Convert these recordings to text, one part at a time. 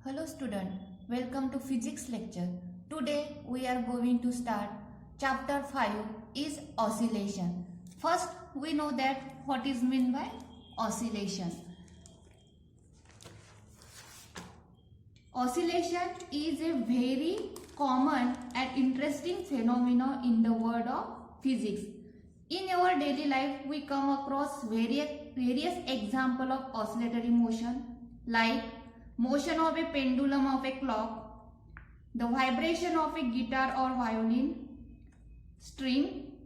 Hello student, welcome to physics lecture. Today we are going to start chapter 5 is oscillation. First we know that what is meant by oscillation. Oscillation is a very common and interesting phenomenon in the world of physics. In our daily life we come across various examples of oscillatory motion like motion of a pendulum of a clock, the vibration of a guitar or violin string,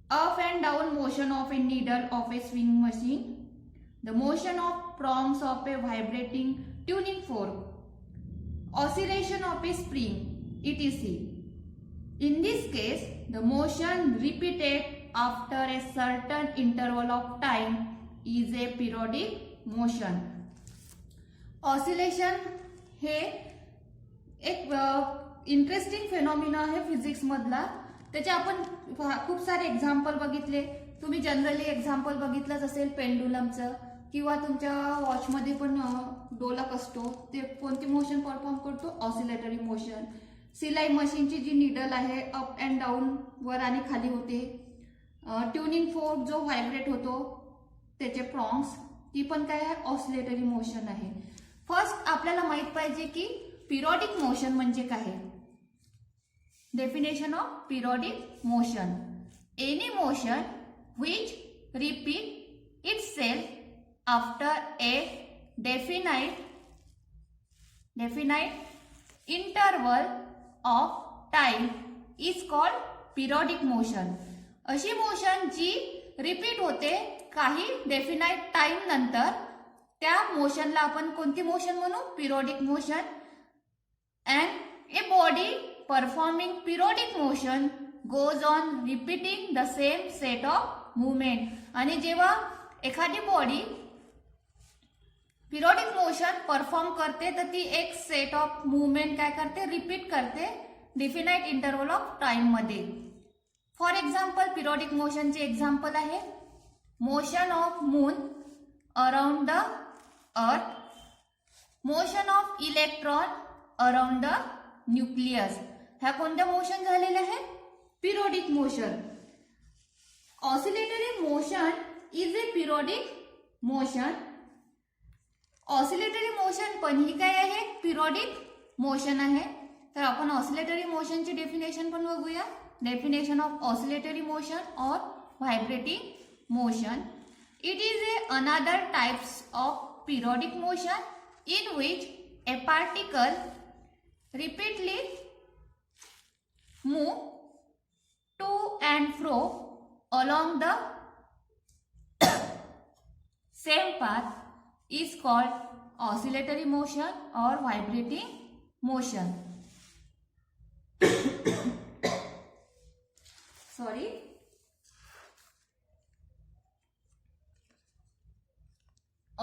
up and down motion of a needle of a swing machine, the motion of prongs of a vibrating tuning fork, oscillation of a spring, etc. In this case, the motion repeated after a certain interval of time is a periodic motion. Oscillation हे एक interesting phenomena आहे physics मधला. त्याचे आपण खूप सारे example बघितले. तुम्ही जनरली एक्झाम्पल बघितलंच असेल पेंडुलमचं, किंवा तुमच्या वॉचमध्ये पण डोलक असतो, ते कोणती मोशन परफॉर्म करतो? Oscillatory motion. सिलाई मशीनची जी नीडल आहे अप अँड डाऊन वर आणि खाली होते. ट्युनिंग फोर्क जो व्हायब्रेट होतो त्याचे प्रॉन्ग्स, ती पण काय आहे? ऑसिलेटरी मोशन आहे. फर्स्ट आपल्याला माहित पाहिजे की पिरियडिक मोशन म्हणजे काय. Definition of periodic motion: any motion which repeat itself after a definite interval of time is called periodic motion. अशी मोशन जी रिपीट होते काही डेफिनाइट टाइम नंतर, त्या मोशनला आपण कोणती मोशन म्हणू? Periodic motion. And a body performing periodic motion goes on repeating the same set of movement. आणि जेव्हा एखादी बॉडी पिरियडिक मोशन परफॉर्म करते तर ती एक सेट ऑफ मुवमेंट काय करते? रिपीट करते डिफिनाइट इंटरवल ऑफ टाइम मध्ये. फॉर एक्झाम्पल पिरियडिक मोशनचे एक्झाम्पल आहे motion of moon around the earth, motion of electron around the nucleus. ह्या कोणत्या मोशन झालेल्या आहेत? Periodic motion. Oscillatory motion is a periodic motion. Oscillatory motion पण ही काय आहे? Periodic motion आहे. तर आपण ऑसिलेटरी मोशनची डेफिनेशन पण बघूया. डेफिनेशन ऑफ ऑसिलेटरी मोशन और vibrating motion: it is another types of periodic motion in which a particle repeatedly move to and fro along the same path is called oscillatory motion or vibrating motion. Sorry.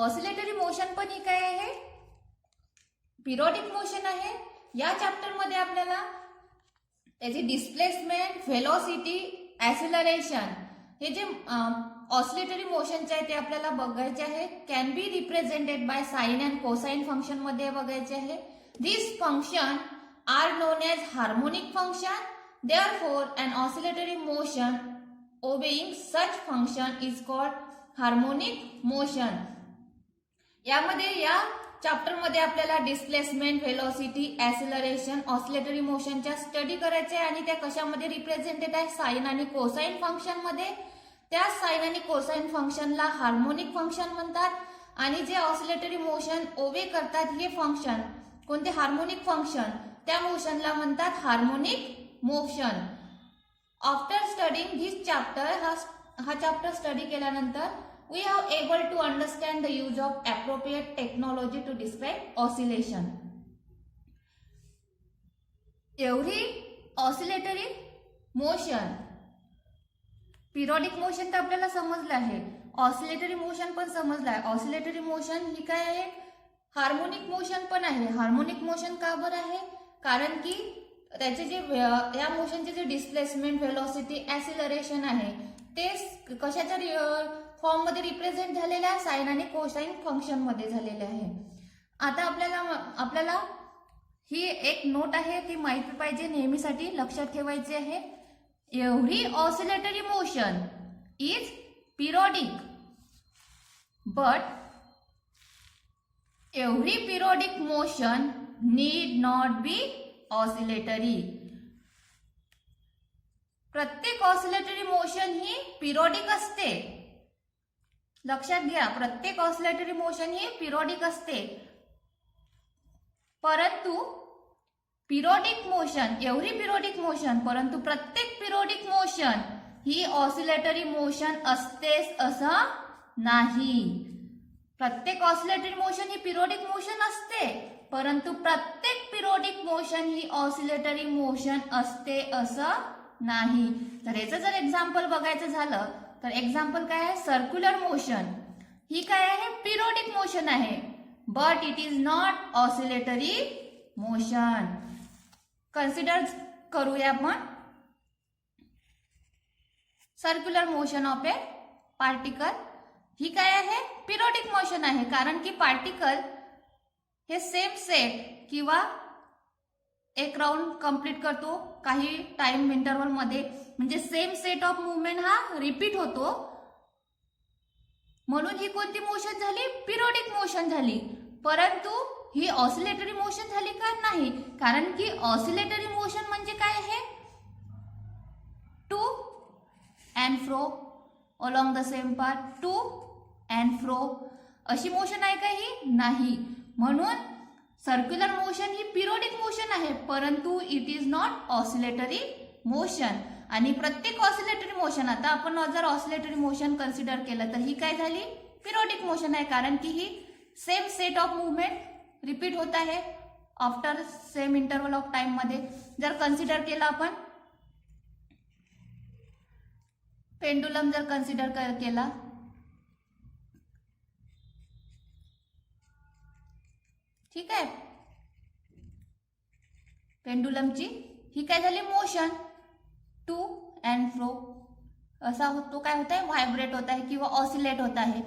Oscillatory motion पण ही काय आहे? Periodic motion आहे. या chapter मध्ये आपल्याला त्याची displacement, velocity, acceleration हे जे ऑसिलेटरी मोशनचे आहे ते आपल्याला बघायचे आहे. Can be represented by sine and cosine function मध्ये बघायचे आहे. This function are known as harmonic function. Therefore an oscillatory motion obeying such function is called harmonic motion. यामध्ये या चॅप्टर मध्ये आपल्याला डिस्प्लेसमेंट, व्हेलॉसिटी, ऍक्सिलरेशन, ऑसिलेटरी मोशनच्या study करायचे आणि त्या कशामध्ये रिप्रेझेंटेड आहे? साइन आणि कोसाइन फंक्शन मध्ये. त्या साइन आणि कोसाइन फंक्शनला हार्मोनिक फंक्शन म्हणतात. आणि जे ऑसिलेटरी मोशन ओवे करतात हे फंक्शन कोणते? Harmonic function. त्या मोशनला म्हणतात harmonic motion. After studying this chapter, हा चॅप्टर स्टडी केल्यानंतर we have able to understand the use of appropriate technology to describe oscillation. एवढी ऑसिलेटरी मोशन, पिरियडिक मोशन तर आपल्याला समजलं आहे, ऑसिलेटरी मोशन पण समजलं आहे. ऑसिलेटरी मोशन ही काय आहे? हार्मोनिक मोशन पण आहे. हार्मोनिक मोशन का बरं आहे? कारण की त्याचे जे या मोशनचे जे डिस्प्लेसमेंट, व्हेलॉसिटी, ऍक्सिलरेशन आहे ते कशाच्या फॉर्म मध्ये रिप्रेझेंट झालेले आहे? साइन आणि कोसाइन फंक्शन मध्ये झालेले आहे. आता आपल्याला आपल्याला ही एक नोट आहे, ती माहिती पाहिजे, नेहमीसाठी लक्षात ठेवायची आहे. Every oscillatory motion is periodic, but every periodic motion need not be oscillatory. प्रत्येक ऑसिलेटरी मोशन ही पिरियोडिक असते. लक्षात घ्या, प्रत्येक ऑसिलेटरी मोशन ही पिरियोडिक असते, परंतु periodic motion, every periodic motion, परंतु प्रत्येक पिरियोडिक मोशन ही ऑसिलेटरी मोशन असतेच असं नाही. प्रत्येक ऑसिलेटरी मोशन ही पिरियोडिक मोशन असते, परंतु प्रत्येक पिरियोडिक मोशन ही ऑसिलेटरी मोशन असते असं नाही. तर याचं जर एक्झाम्पल बघायचं झालं तर एक्झाम्पल काय आहे, सर्क्युलर मोशन. ही काय आहे, पिरियोडिक मोशन आहे, but it is not oscillatory motion. Consider करूया आपण circular motion of a particle. ही काय आहे, पिरियोडिक मोशन आहे, कारण की पार्टिकल हे सेम सेट किंवा एक राउंड कंप्लीट करतो काही टाइम इंटरवल मध्ये, म्हणजे सेम सेट ऑफ मुवमेंट हा रिपीट होतो, म्हणून ही कोणती मोशन झाली, पिरियोडिक मोशन झाली. परंतु ही ऑसिलेटरी मोशन झाली का, नाही, कारण की ऑसिलेटरी मोशन म्हणजे काय आहे, to and fro along the same path, to and fro अशी मोशन आहे का, ही नाही. म्हणून सर्क्युलर मोशन ही पिरियोडिक मोशन आहे, परंतु it is not oscillatory motion. आणि प्रत्येक ऑसिलेटरी मोशन, आता आपण जर ऑसिलेटरी मोशन कन्सिडर केलं तर ही काय झाली, पिरियोडिक मोशन आहे, कारण की ही same set of movement repeat होत आहे after same interval of time मध्ये. जर कन्सिडर केलं आपण पेंडुलम, जर कन्सिडर केला, ठीक आहे, पेंडुलमची ही काय झाली मोशन, टू अँड फ्रो असा होतो, काय होत आहे, व्हायब्रेट होत आहे किंवा ऑसिलेट होत आहे.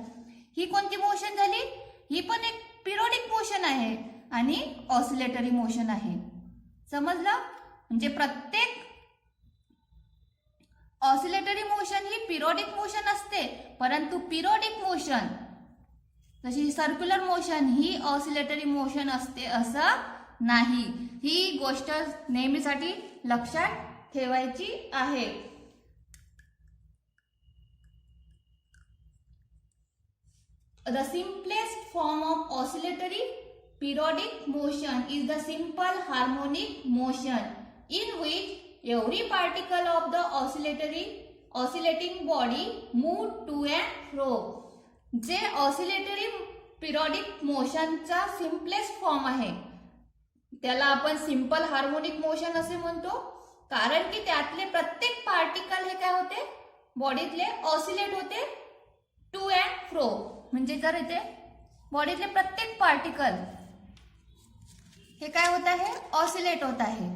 ही कोणती मोशन झाली, ही पण एक पिरियोडिक मोशन आहे आणि ऑसिलेटरी मोशन आहे. समजलं, म्हणजे प्रत्येक ऑसिलेटरी मोशन ही पिरियोडिक मोशन असते, परंतु पिरियोडिक मोशन जशी सर्क्युलर मोशन ही ऑसिलेटरी मोशन असते असं नाही. ही गोष्ट नेहमीसाठी लक्षात ठेवायची आहे. The simplest form of oscillatory periodic motion is the simple harmonic motion, in which every particle of the oscillating body move to and fro. जे ऑसिलेटरी पिरियोडिक मोशनचा सिम्पलेस्ट फॉर्म आहे त्याला आपण सिंपल हार्मोनिक मोशन असे म्हणतो, कारण की त्यातले प्रत्येक पार्टिकल हे काय होते, बॉडीतले ऑसिलेट होते टू अँड फ्रो. म्हणजे जर इथे बॉडीतले प्रत्येक पार्टिकल हे काय होत आहे, ऑसिलेट होत आहे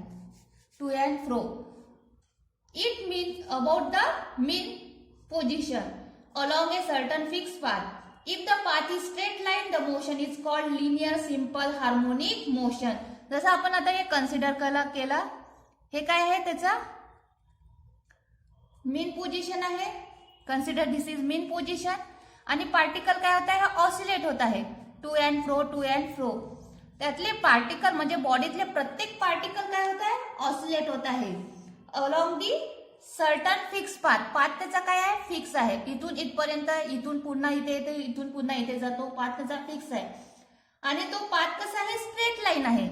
to and fro. It means about the mean position along a certain fixed path. If the path is straight line, the motion is called linear simple harmonic motion. जसं आपण आता हे कन्सिडर केला, हे काय आहे, त्याचा मीन पोझिशन आहे. Consider this is mean position. आणि पार्टिकल काय होत आहे, ऑसिलेट होत आहे to and fro, to and fro. त्यातले पार्टिकल म्हणजे बॉडीतले प्रत्येक पार्टिकल काय होत आहे, ऑसिलेट होत आहे along the certain fix path. Path त्याचा काय आहे, फिक्स आहे. इथून इथपर्यंत, इथून पुन्हा इथे येते, इथून पुन्हा इथे जातो, पाथ त्याचा फिक्स आहे. आणि तो पाथ कसा आहे, स्ट्रेट लाईन आहे.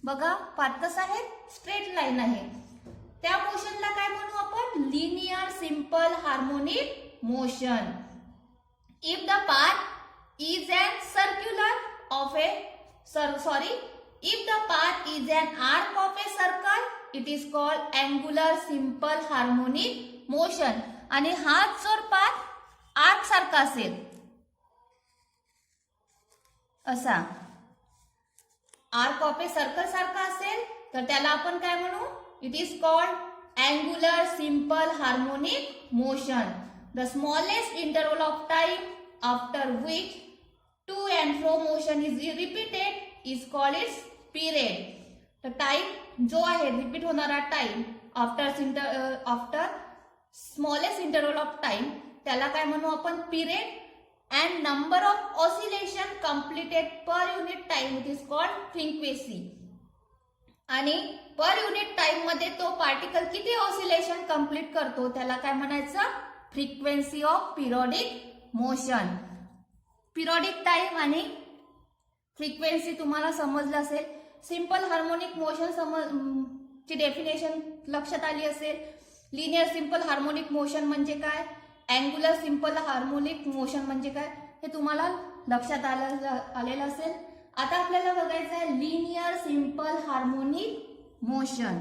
बघा पाथ कसा आहे, स्ट्रेट लाईन आहे. त्या मोशनला काय म्हणू आपण, linear simple harmonic motion. If the path is an circular of a if the path is an arc of a circle, it is called angular simple harmonic motion. आणि हाच जर पाथ आर्क सारखा असेल, असा आर्क ऑफ ए सर्कल सारखा असेल, तर त्याला आपण काय म्हणू, it is called angular simple harmonic motion. The smallest interval of time after which to and fro motion is repeated is called its period. तर टाइम जो आहे रिपीट होणारा time after smallest interval of time त्याला काय म्हणू आपण period. And number of oscillation completed per unit time it is called frequency. आणि per unit time मध्ये तो पार्टिकल किती ऑसिलेशन कंप्लीट करतो त्याला काय म्हणायचं, frequency of periodic motion. Periodic time आणि फ्रिक्वेन्सी तुम्हाला समजलं असेल. सिंपल हार्मोनिक मोशन ची डेफिनेशन लक्षात आली असेल. लिनियर सिंपल हार्मोनिक मोशन म्हणजे काय, अँग्युलर सिंपल हार्मोनिक मोशन म्हणजे काय हे तुम्हाला लक्षात आलेलं असेल. आता आपल्याला बघायचं आहे linear simple harmonic motion.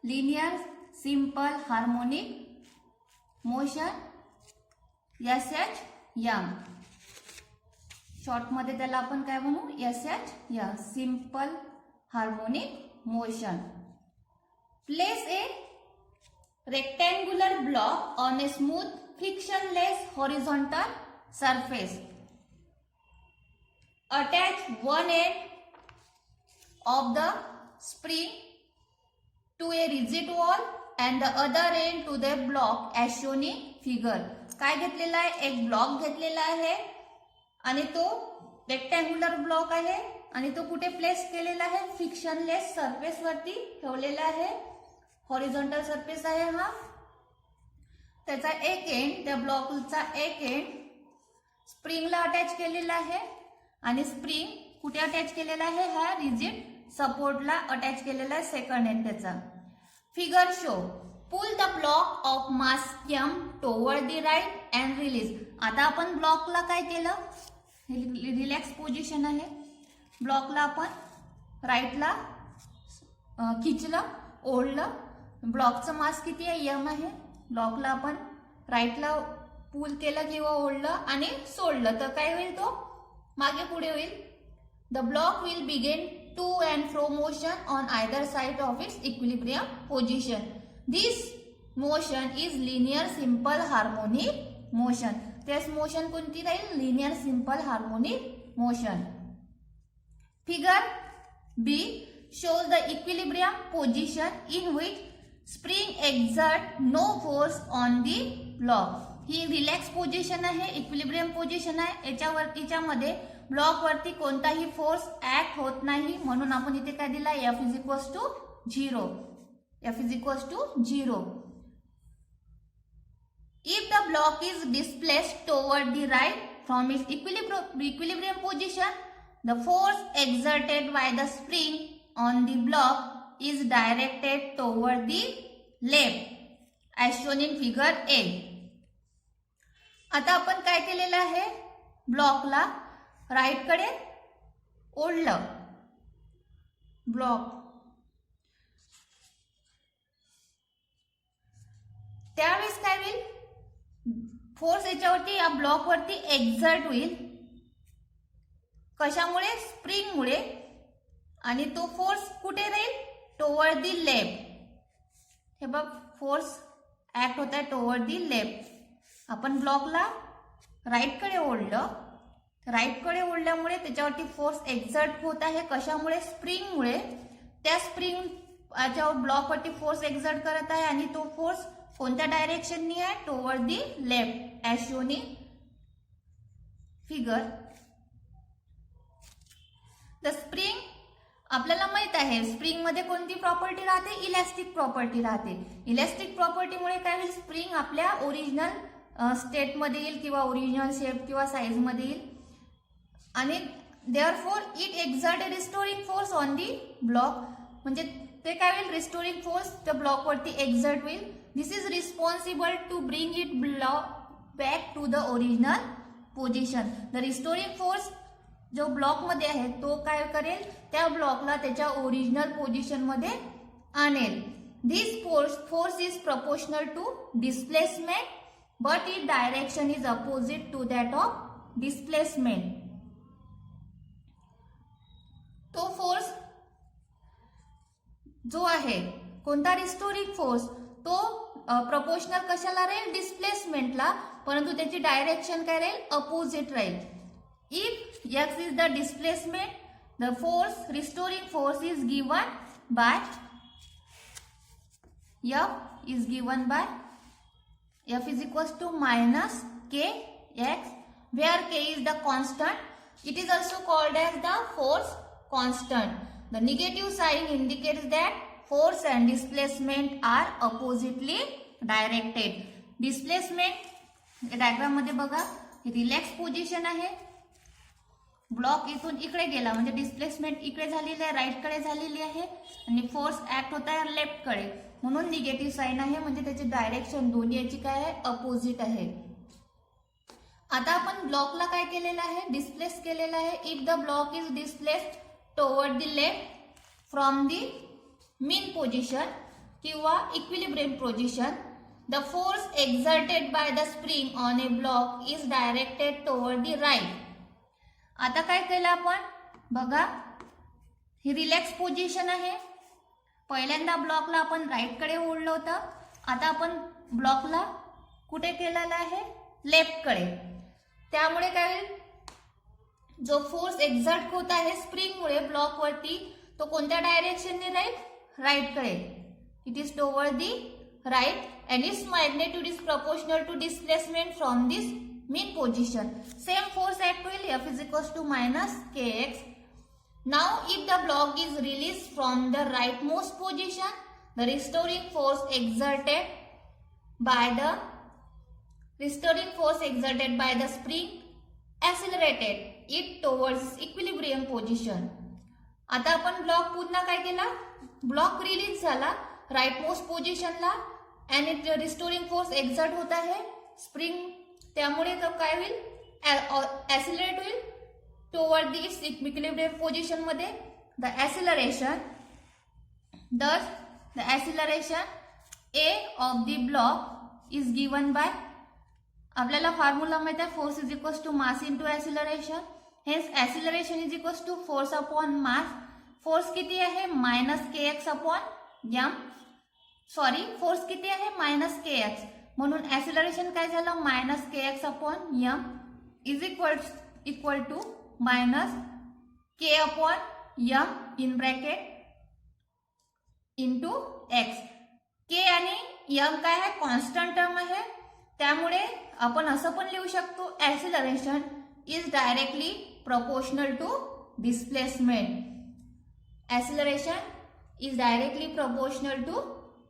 Linear simple harmonic motion SH young. Short मध्ये त्याला आपण काय म्हणू, SH young, simple harmonic motion. Place a rectangular block on a smooth frictionless horizontal surface. Attach one end of the spring to a rigid wall and the other end to the block as shown in figure. काय घेतलेला आहे, एक block घेतलेला आहे आणि तो rectangular block आहे आणि तो कुठे प्लेस केलेला आहे, फ्रिक्शनलेस सरफेस वरती ठेवलेला आहे. हॉरिझॉन्टल सरफेस आहे हा. त्याचा एक एंड, त्या ब्लॉकचा एक एंड स्प्रिंगला अटॅच केलेला आहे आणि स्प्रिंग कुठे अटॅच केलेला आहे, ह्या रिजिड सपोर्टला अटॅच केलेला आहे सेकंड एंड त्याचा. Figure show pull the block of mass M toward the right and release. आता आपण ब्लॉकला काय केलं, रिलॅक्स पोझिशन आहे. ब्लॉकला आपण राईटला खिचलं, ओढलं. ब्लॉकचं मास किती आहे, M आहे. ब्लॉकला आपण राईटला पुल केलं किंवा ओढलं आणि सोडलं तर काय होईल, तो मागे पुढे होईल. The block will begin to and fro motion on either side of its equilibrium position. This motion is linear simple harmonic motion. तेच मोशन कोणती राहील, linear simple harmonic motion. Figure B shows the equilibrium position in which spring exert no force on the block. He relax position आहे, equilibrium position आहे. याच्यामध्ये block वरती कोणताही force act होत नाही म्हणून आपण इथे काय दिला, F is equals to 0. F is equals to 0. If the block is displaced toward the right from its equilibrium position, the force exerted by the spring on the block is directed toward the left as shown in figure A. आता आपण काय केलेलं आहे, ब्लॉकला right कडे ओढलं. Block त्यावेळेस काय होईल, फोर्स याच्यावरती या ब्लॉक वरती एक्झर्ट होईल. कशामुळे, स्प्रिंगमुळे. आणि तो फोर्स कुठे राहील, टुवर्ड दी लेफ्ट. हे बघ फोर्स ऍक्ट होत आहे टुवर्ड दी लेफ्ट. आपण ब्लॉकला राईट कडे ओढलं, राईट कडे ओढल्यामुळे त्याच्यावरती फोर्स एक्झर्ट होत आहे. कशामुळे, स्प्रिंगमुळे. त्या स्प्रिंग ब्लॉक वरती फोर्स एक्झर्ट करत आहे आणि तो फोर्स कोणत्या डायरेक्शननी आहे, toward the left as shown in figure. The spring आपल्याला माहित आहे स्प्रिंग मध्ये कोणती प्रॉपर्टी राहते, इलॅस्टिक प्रॉपर्टी राहते. इलॅस्टिक प्रॉपर्टीमुळे काय होईल, स्प्रिंग आपल्या ओरिजिनल स्टेट मध्ये येईल किंवा ओरिजिनल शेप किंवा साइज मध्ये येईल. आणि therefore it exert a restoring force on the block. म्हणजे ते काय होईल, रिस्टोरिंग फोर्स त्या ब्लॉक वरती एक्झर्ट होईल. This is responsible to bring it block back to the original position. The restoring force जो ब्लॉक मध्ये आहे तो काय करेल, त्या ब्लॉकला त्याच्या ओरिजिनल पोझिशन मध्ये आणेल. This force is proportional to displacement but it direction is opposite to that of displacement. तो फोर्स जो आहे कोणता, रिस्टोरिंग फोर्स, तो प्रपोर्शनल कशाला राहील, डिस्प्लेसमेंटला, परंतु त्याची डायरेक्शन काय राहील, अपोजिट राहील. If x is the displacement, the force restoring force is given bye F is given by F is equals to minus kx, where k is the constant. It is also called as the force constant. The negative sign indicates that force and displacement are oppositely directed. Displacement diagram मध्ये बघा, relax position आहे, block इथून इकडे गेला म्हणजे displacement इकडे झालेली आहे, राईट कडे झालेली आहे, आणि फोर्स ऍक्ट होत आहे लेफ्ट कडे, म्हणून निगेटिव्ह साइन आहे, म्हणजे त्याची डायरेक्शन दोन्ही याची काय आहे, अपोजिट आहे. आता आपण ब्लॉकला काय केलेलं आहे, डिस्प्लेस केलेलं आहे. If the block is displaced toward the left from the mean position किंवा equilibrium position, the force exerted by the spring on a block is directed toward the right. आता काय केलं आपण बघा, ही रिलॅक्स पोझिशन आहे. पहिल्यांदा ब्लॉकला आपण राईट कडे ओढलं होतं, आता आपण ब्लॉकला कुठे केलेला आहे, लेफ्ट कडे. त्यामुळे काय होईल, जो फोर्स एक्झर्ट होत आहे स्प्रिंगमुळे ब्लॉकवरती, तो कोणत्या डायरेक्शनने राहील, राईट कडे. It is toward the right and its magnitude is proportional to displacement from this mean position. Same force act will F is equals to minus kx. Now if the block is released from the rightmost position, the restoring force exerted by the spring accelerated it towards equilibrium position. आता आपण block पुन्हा काय केला, block release झाला राईटमोस्ट पोझिशनला आणि restoring force exert होत आहे स्प्रिंग, त्यामुळे तो काय होईल, ऍसिलरेट होईल टुवर्ड दिस इक्विलिब्रियम पोझिशन मध्ये. The acceleration a of the block is given by, आपल्याला फॉर्म्युला माहिती आहे, force is equals to mass into acceleration. Hence acceleration is equals to force upon mass. Force किती आहे, minus K X upon M, sorry force किती आहे, minus K X, म्हणून acceleration काय झालं, minus K X upon M is equal to minus K upon M in bracket into x. K आणि m काय आहे, कॉन्स्टंट टर्म आहे, त्यामुळे आपण असं पण लिहू शकतो, acceleration is directly proportional to displacement. Acceleration is directly proportional to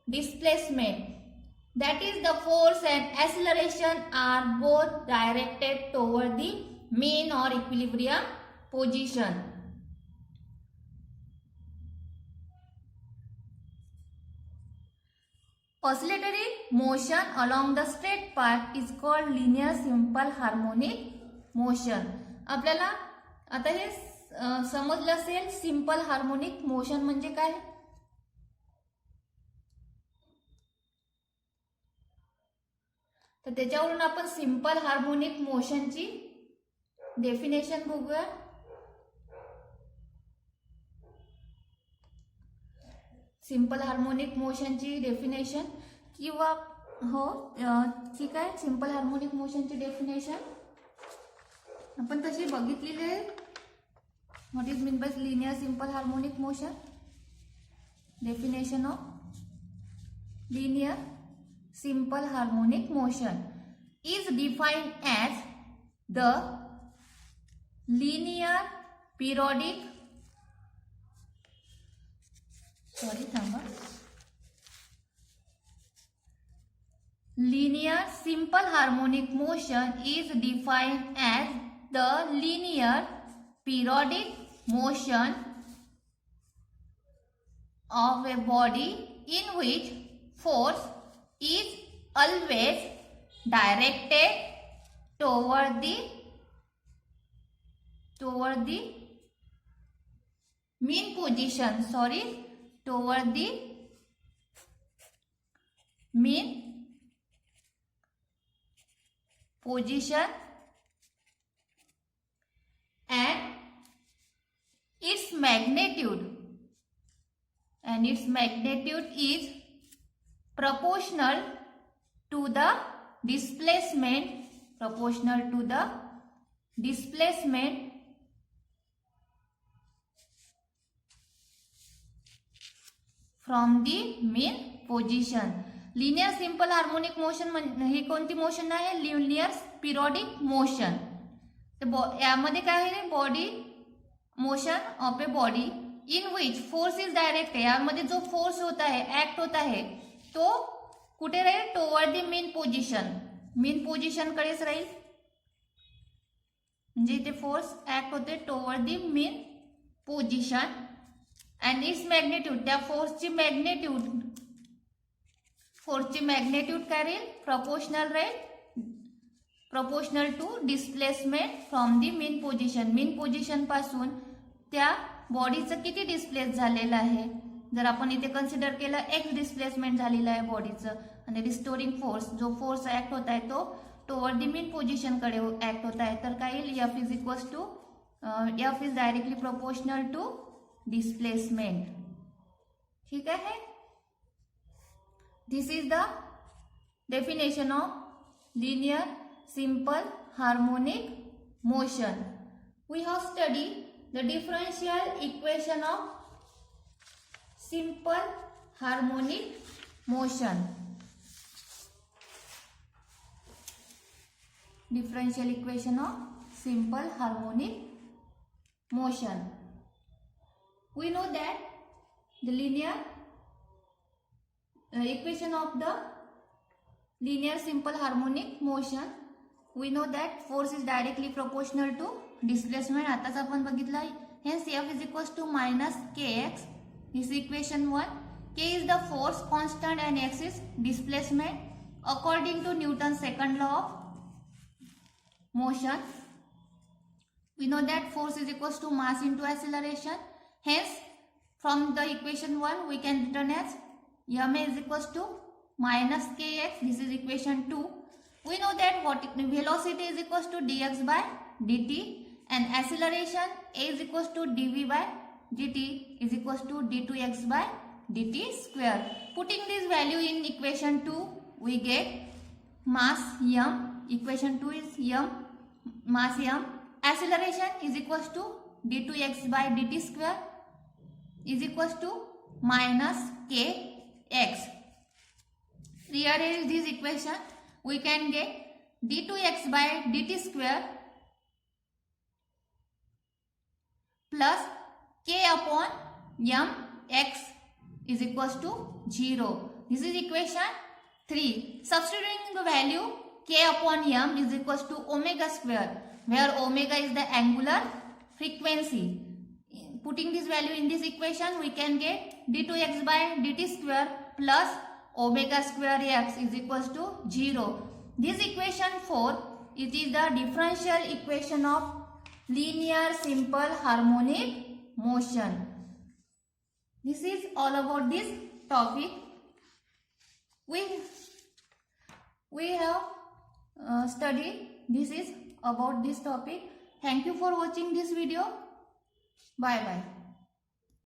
displacement. That is, the force and acceleration are both directed toward the mean or equilibrium position. Oscillatory motion along the straight path is called linear simple harmonic motion. आपल्याला आता हे समजलं असेल, simple harmonic motion म्हणजे काय. तर त्याच्यावरून आपण सिंपल हार्मोनिक मोशनची डेफिनेशन बघूया. सिंपल हार्मोनिक मोशनची डेफिनेशन किंवा हो ठीक आहे, सिंपल हार्मोनिक मोशनची डेफिनेशन आपण तशी बघितलेली आहे. What is mean by linear simple harmonic motion, definition of linear simple harmonic motion is defined as the linear periodic linear simple harmonic motion is defined as the linear periodic motion of a body in which force is always directed toward the mean position, toward the mean position, and its magnitude is proportional to the displacement, proportional to the displacement from the mean position. Linear simple harmonic motion ही कोणती motion आहे? Linear periodic motion. तर यामध्ये काय आहे? Body motion of a body in which force is direct. यामध्ये जो force होता है, ऍक्ट होता है, तो कुठे राहील? Toward the mean position. Mean position कडेच राहील. म्हणजे इथे फोर्स ऍक्ट होते toward the mean position and its magnitude. त्या फोर्सची मॅग्नेट्यूड काय राहील? प्रपोर्शनल राहील, proportional to displacement from the mean position. Mean position पासून त्या बॉडीचं किती डिस्प्लेस झालेलं आहे. जर आपण इथे कन्सिडर केलं एक्स डिस्प्लेसमेंट झालेलं आहे बॉडीचं, आणि रिस्टोरिंग फोर्स, जो फोर्स ऍक्ट होत आहे तो टुवर्ड दी मीन पोझिशन कडे ऍक्ट होत आहे, तर काय येईल? F is equals to F is directly proportional to displacement. ठीक आहे. This is the definition of linear simple harmonic motion. We have studied the differential equation of simple harmonic motion. Differential equation of simple harmonic motion. We know that the linear equation of the linear simple harmonic motion, we know that force is directly proportional to displacement. आताच आपण बघितलं. hence F is equals to minus kx. this equation 1. K is the force constant and x is displacement according to Newton's second law of motion. We know that force is equals to mass into acceleration. Hence from the equation 1 we can written as ma is equals to minus kx. This is equation 2. We know that what velocity is equals to dx by dt and acceleration a is equals to dv by dt is equals to d2x by dt square. Putting this value in equation 2, we get mass m. Equation 2 is m, mass m. Acceleration is equals to d2x by dt square is equals to minus kx. Rearrange this equation, we can get d2x by dt square plus k upon m x is equals to 0. This is equation 3. Substituting the value k upon m is equals to omega square, where omega is the angular frequency. Putting this value in this equation, we can get d2x by dt square plus omega square x is equals to 0. This equation 4, it is the differential equation of linear simple harmonic motion. This is all about this topic. We have studied. This is about this topic. Thank you for watching this video. Bye bye.